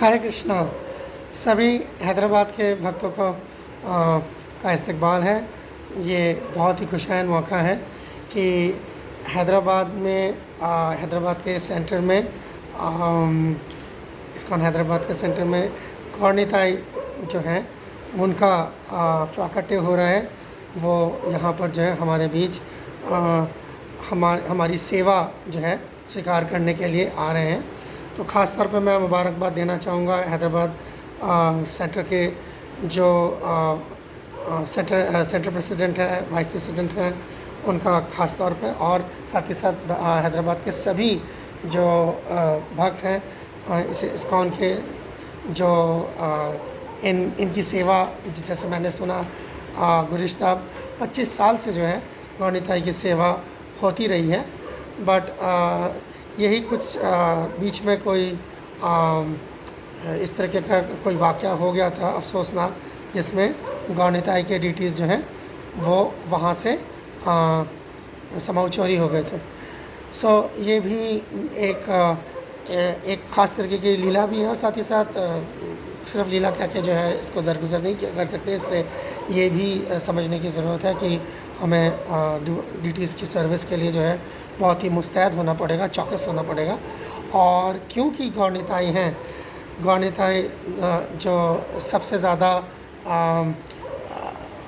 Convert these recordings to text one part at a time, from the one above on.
हरे कृष्णा। सभी हैदराबाद के भक्तों को का इस्तकबाल है। ये बहुत ही खुशहाल मौका है कि हैदराबाद में हैदराबाद के सेंटर में इस्कॉन हैदराबाद के सेंटर में गौरनिताई जो हैं उनका प्राकट्य हो रहा है। वो यहाँ पर जो है हमारे बीच हमारी सेवा जो है स्वीकार करने के लिए आ रहे हैं। तो ख़ास तौर पे मैं मुबारकबाद देना चाहूँगा हैदराबाद सेंटर के जो सेंटर प्रेसिडेंट है, वाइस प्रेसिडेंट हैं, उनका ख़ास तौर पे, और साथ ही साथ हैदराबाद के सभी जो भक्त हैं इस इस्कॉन के जो इनकी सेवा, जैसे मैंने सुना गुज़िश्ता 25 साल से जो है गौरनिताई की सेवा होती रही है। बट यही कुछ बीच में कोई इस तरह का कोई वाक़या हो गया था अफसोसनाक, जिसमें गौरनिताई के डीटीज़ जो हैं वो वहाँ से समूह चोरी हो गए थे। सो ये भी एक ख़ास तरीके की लीला भी है, और साथ ही साथ सिर्फ लीला कह के जो है इसको दरगुजर नहीं कर सकते। इससे ये भी समझने की ज़रूरत है कि हमें डीटीज़ की सर्विस के लिए जो है बहुत ही मुस्तैद होना पड़ेगा, चौकस होना पड़ेगा। और क्योंकि गौरनिताई हैं, गौरनिताई जो सबसे ज़्यादा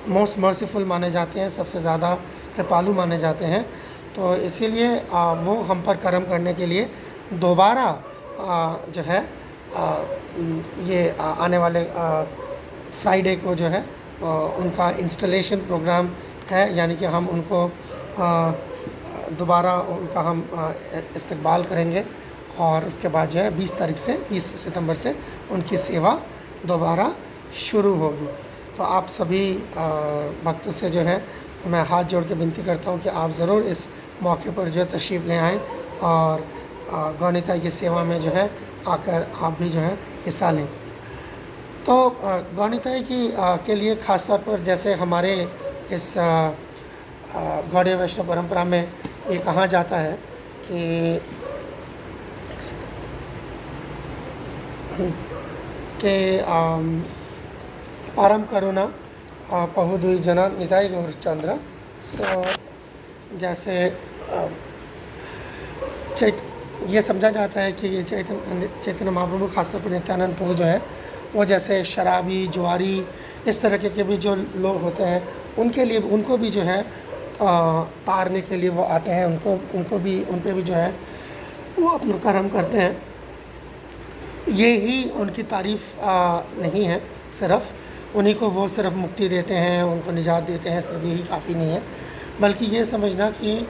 मोस्ट मर्सीफुल माने जाते हैं, सबसे ज़्यादा कृपालु माने जाते हैं, तो इसीलिए वो हम पर करम करने के लिए दोबारा जो है ये आने वाले फ्राइडे को जो है उनका इंस्टॉलेशन प्रोग्राम है, यानी कि हम उनको दोबारा उनका हम इस्तकबाल करेंगे, और उसके बाद जो है 20 सितंबर से उनकी सेवा दोबारा शुरू होगी। तो आप सभी भक्तों से जो है मैं हाथ जोड़ के विनती करता हूँ कि आप ज़रूर इस मौके पर जो है तशरीफ़ ले आएँ और गौरनिताई की सेवा में जो है आकर आप भी जो है हिस्सा लें। तो गौरनिताई के लिए ख़ास तौर पर जैसे हमारे इस गौड़ीय वैष्णव परंपरा में ये कहा जाता है कि परम करुणा पहुदुई जना निताई गौरचंद्र। सो जैसे ये समझा जाता है कि ये चैतन्य महाप्रभु खासतौर पर नित्यानंद प्रभु जो है वो जैसे शराबी, जुआरी, इस तरह के भी जो लोग होते हैं उनके लिए, उनको भी जो है तारने के लिए वो आते हैं, उनको भी, उन पे भी जो है वो अपना कर्म करते हैं। ये ही उनकी तारीफ़ नहीं है, सिर्फ उन्हीं को वो सिर्फ मुक्ति देते हैं, उनको निजात देते हैं, सिर्फ यही काफ़ी नहीं है, बल्कि ये समझना कि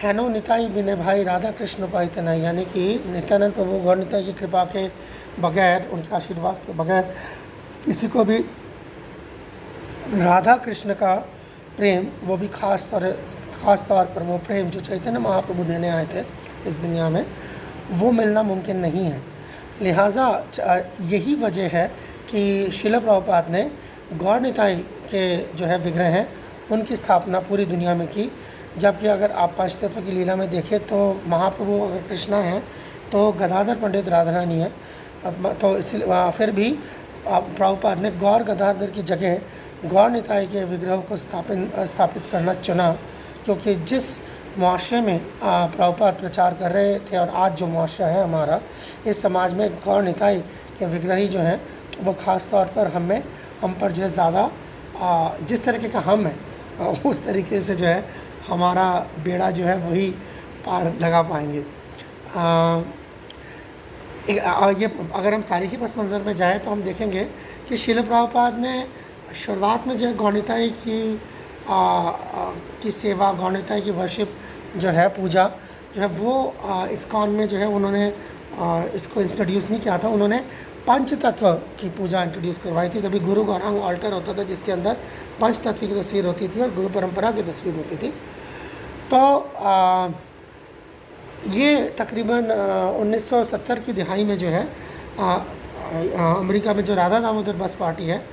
हैनो निताई बिने भाई राधा कृष्ण पाई तनाई, यानी कि नित्यानंद प्रभु गौरनिताई की कृपा के बगैर, उनके आशीर्वाद के बगैर किसी को भी राधा कृष्ण का प्रेम, वो भी ख़ास तौर पर वो प्रेम जो चैतन्य महाप्रभु देने आए थे इस दुनिया में, वो मिलना मुमकिन नहीं है। लिहाजा यही वजह है कि श्रील प्रभुपाद ने गौरनिताई के जो है विग्रह हैं उनकी स्थापना पूरी दुनिया में की। जबकि अगर आप पंचतत्व की लीला में देखें तो महाप्रभु अगर कृष्णा हैं तो गदाधर पंडित राधारानी है, तो इसलिए फिर भी प्रभुपाद ने गौर गदाधर की जगह गौरनिताई के विग्रह को स्थापित करना चुना, क्योंकि जिस मुआशरे में प्रभुपाद प्रचार कर रहे थे और आज जो मुआशरा है हमारा, इस समाज में गौरनिताई के विग्रह ही जो हैं वो ख़ास तौर पर हम पर जो है ज़्यादा जिस तरीके का हम है उस तरीके से जो है हमारा बेड़ा जो है वही पार लगा पाएंगे। ये अगर हम तारीख़ी पस मंज़र में जाएँ तो हम देखेंगे कि श्रील प्रभुपाद ने शुरुआत में जो है गौरनिताई की सेवा, गौरनिताई की वर्शिप जो है, पूजा जो है वो इस्कॉन में जो है उन्होंने इसको इंट्रोड्यूस नहीं किया था, उन्होंने पंच तत्व की पूजा इंट्रोड्यूस करवाई थी। तभी गुरु गौरांग ऑल्टर होता था जिसके अंदर पंच तत्व की तस्वीर होती थी और गुरु परंपरा की तस्वीर होती थी। तो ये तकरीबन 1970 की दिहाई में जो है अमेरिका में जो राधा दामोदर बस पार्टी है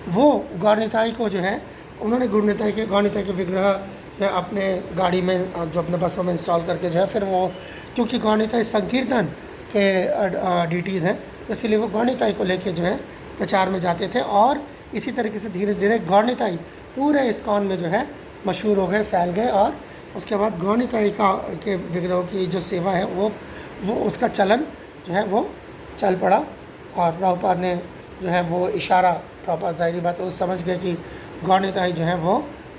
वो गौरनिताई को जो है उन्होंने गौरनिताई के विग्रह अपने गाड़ी में जो अपने बसों में इंस्टॉल करके जो है फिर वो, क्योंकि गौरनिताई संकीर्तन के डीटीज़ हैं, इसलिए वो गौरनिताई को लेके जो है प्रचार में जाते थे, और इसी तरीके से धीरे धीरे गौरनिताई पूरे इस्कॉन में जो है मशहूर हो गए, फैल गए। और उसके बाद गौरनिताई का के विग्रह की जो सेवा है वो उसका चलन जो है वो चल पड़ा। और प्रभुपाद ने जो है वो इशारा, प्रभुपाद ज़ाहिरी बात है वो समझ गए कि गौरनिताई जो है वो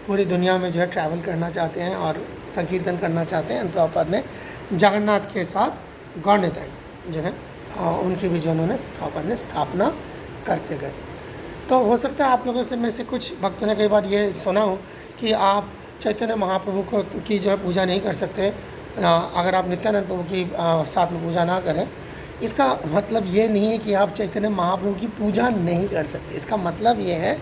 पूरी दुनिया में जो है ट्रैवल करना चाहते हैं और संकीर्तन करना चाहते हैं। प्रभुपाद ने जगन्नाथ के साथ गौरनिताई जो है उनकी भी जो उन्होंने प्रभुपाद ने स्थापना करते गए। तो हो सकता है आप लोगों से में से कुछ भक्तों ने कई बार ये सुना हो कि आप चैतन्य महाप्रभु को की जो है पूजा नहीं कर सकते अगर आप नित्यानंद प्रभु की साथ में पूजा ना करें। इसका मतलब ये नहीं है कि आप चैतन्य महाप्रभु की पूजा नहीं कर सकते। इसका मतलब ये है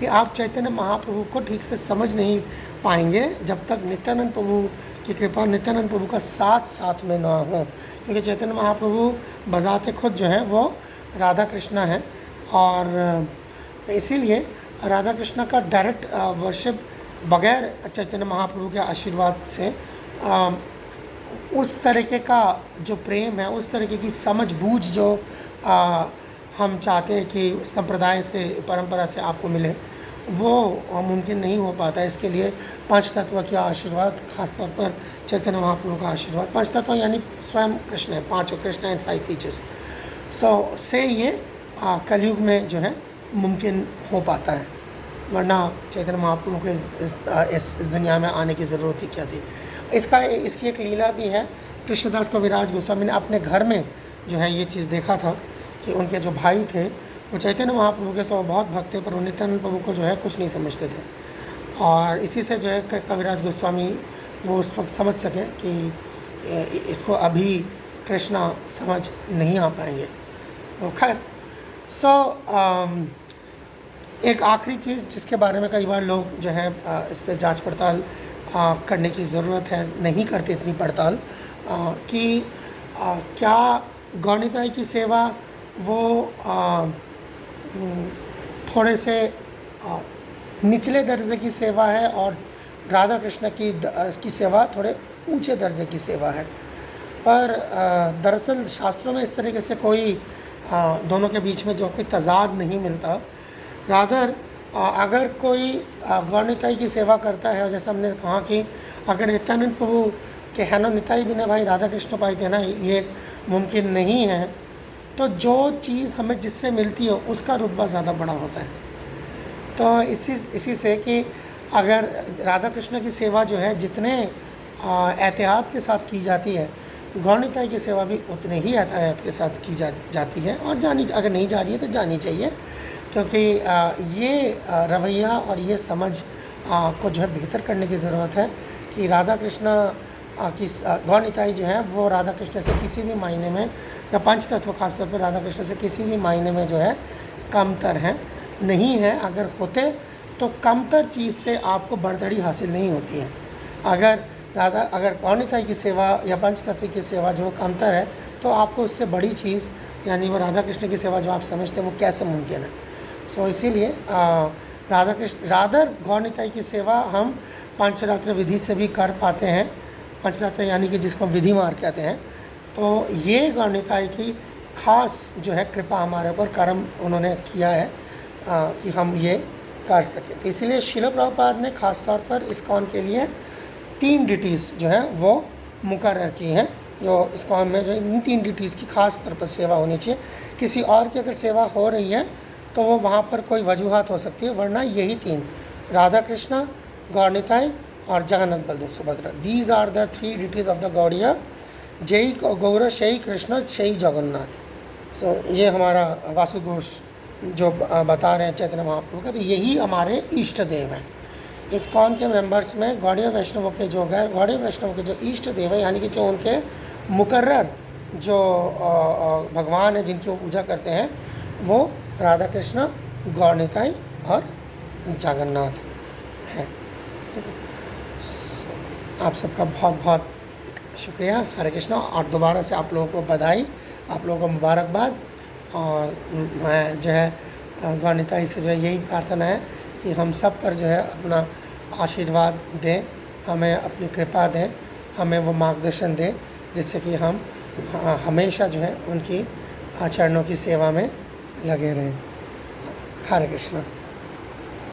कि आप चैतन्य महाप्रभु को ठीक से समझ नहीं पाएंगे जब तक नित्यानंद प्रभु की कृपा, नित्यानंद प्रभु का साथ में ना हो। क्योंकि चैतन्य महाप्रभु बजाते खुद जो है वो राधा कृष्णा है, और इसीलिए राधा कृष्णा का डायरेक्ट वर्शिप बगैर चैतन्य महाप्रभु के आशीर्वाद से उस तरीके का जो प्रेम है, उस तरीके की समझ बूझ जो हम चाहते हैं कि संप्रदाय से, परंपरा से आपको मिले, वो मुमकिन नहीं हो पाता। इसके लिए पांच तत्व का आशीर्वाद, खासतौर पर चैतन्य महाप्रभु का आशीर्वाद। पांच तत्व यानी स्वयं कृष्ण है, पांचों कृष्ण एंड 5 फीचर्स। से ये कलयुग में जो है मुमकिन हो पाता है, वरना चैतन्य महाप्रभु को इस दुनिया में आने की ज़रूरत ही क्या थी। इसकी एक लीला भी है। कृष्णदास कविराज गोस्वामी ने अपने घर में जो है ये चीज़ देखा था कि उनके जो भाई थे वो चैतन्य महाप्रभु के तो बहुत भक्त थे, पर वो नित्यानंद प्रभु को जो है कुछ नहीं समझते थे। और इसी से जो है कविराज गोस्वामी वो उस वक्त समझ सके कि इसको अभी कृष्णा समझ नहीं आ पाएंगे। तो खैर एक आखिरी चीज़ जिसके बारे में कई बार लोग जो है इस पर जांच पड़ताल करने की ज़रूरत है, नहीं करते इतनी पड़ताल कि क्या गौरनिताई की सेवा वो थोड़े से निचले दर्जे की सेवा है और राधा कृष्ण की सेवा थोड़े ऊंचे दर्जे की सेवा है। पर दरअसल शास्त्रों में इस तरीके से कोई दोनों के बीच में जो कोई तजाद नहीं मिलता। रादर अगर कोई गौरनिताई की सेवा करता है, और जैसा हमने कहा कि अगर नित्यानंद प्रभु के हैनो निताई बिना भाई राधा कृष्ण पाई थे ना, ये मुमकिन नहीं है, तो जो चीज़ हमें जिससे मिलती है उसका रुतबा ज़्यादा बड़ा होता है। तो इसी से कि अगर राधा कृष्ण की सेवा जो है जितने एहतियात के साथ की जाती है, गौरनिताई की सेवा भी उतने ही एहतियात के साथ की जाती है। और अगर नहीं जा रही है तो जानी चाहिए, क्योंकि ये रवैया और ये समझ को जो है बेहतर करने की ज़रूरत है कि राधा कृष्ण की गौरनिताई जो है वो राधा कृष्ण से किसी भी मायने में, या पंच तत्व खासतौर पर राधा कृष्ण से किसी भी मायने में जो है कमतर हैं नहीं है। अगर होते तो कमतर चीज़ से आपको बढ़तड़ी हासिल नहीं होती है। अगर गौरनिताई की सेवा या पंच तत्व की सेवा जो कमतर है, तो आपको उससे बड़ी चीज़ यानी वो राधा कृष्ण की सेवा जो आप समझते हैं वो कैसे मुमकिन है। इसीलिए राधा गौरनिताई की सेवा हम पंचरात्र विधि से भी कर पाते हैं। पंचरात्र यानी कि जिसको विधि मार्ग कहते हैं। तो ये गौरनिताई की खास जो है कृपा हमारे ऊपर कर्म उन्होंने किया है कि हम ये कर सकें। तो इसीलिए श्रील प्रभुपाद ने खास तौर पर इस्कॉन के लिए 3 डिटीज़ जो है वो मुकर्रर की हैं, जो इस्कॉन में जो इन 3 डिटीज़ की खास तौर पर सेवा होनी चाहिए। किसी और की अगर सेवा हो रही है तो वो वहाँ पर कोई वजूहात हो सकती है, वरना यही 3 राधा कृष्णा, गौरनिताई और Jagannath Baladev Subhadra, these are the 3 deities of the Gaudiya. जय गौर शई कृष्ण शई जगन्नाथ। ये हमारा वासु घोष जो बता रहे हैं चैतन्य महाप्रभु का, तो यही हमारे इष्ट देव हैं। इस्कॉन के मेंबर्स में गौड़ीय वैष्णवों के जो है, गौड़ीय वैष्णवों के जो इष्ट देव हैं, यानी कि जो उनके मुकर्रर जो भगवान हैं जिनकी वो पूजा करते हैं, वो राधा कृष्ण, गौरनिताई और जगन्नाथ हैं। आप सबका बहुत बहुत शुक्रिया, हरे कृष्णा। और दोबारा से आप लोगों को बधाई, आप लोगों को मुबारकबाद। और मैं जो है गौरनिताई से जो है यही प्रार्थना है कि हम सब पर जो है अपना आशीर्वाद दें, हमें अपनी कृपा दें, हमें वो मार्गदर्शन दें, जिससे कि हम हमेशा जो है उनकी आचरणों की सेवा में लगे रहें। हरे कृष्णा।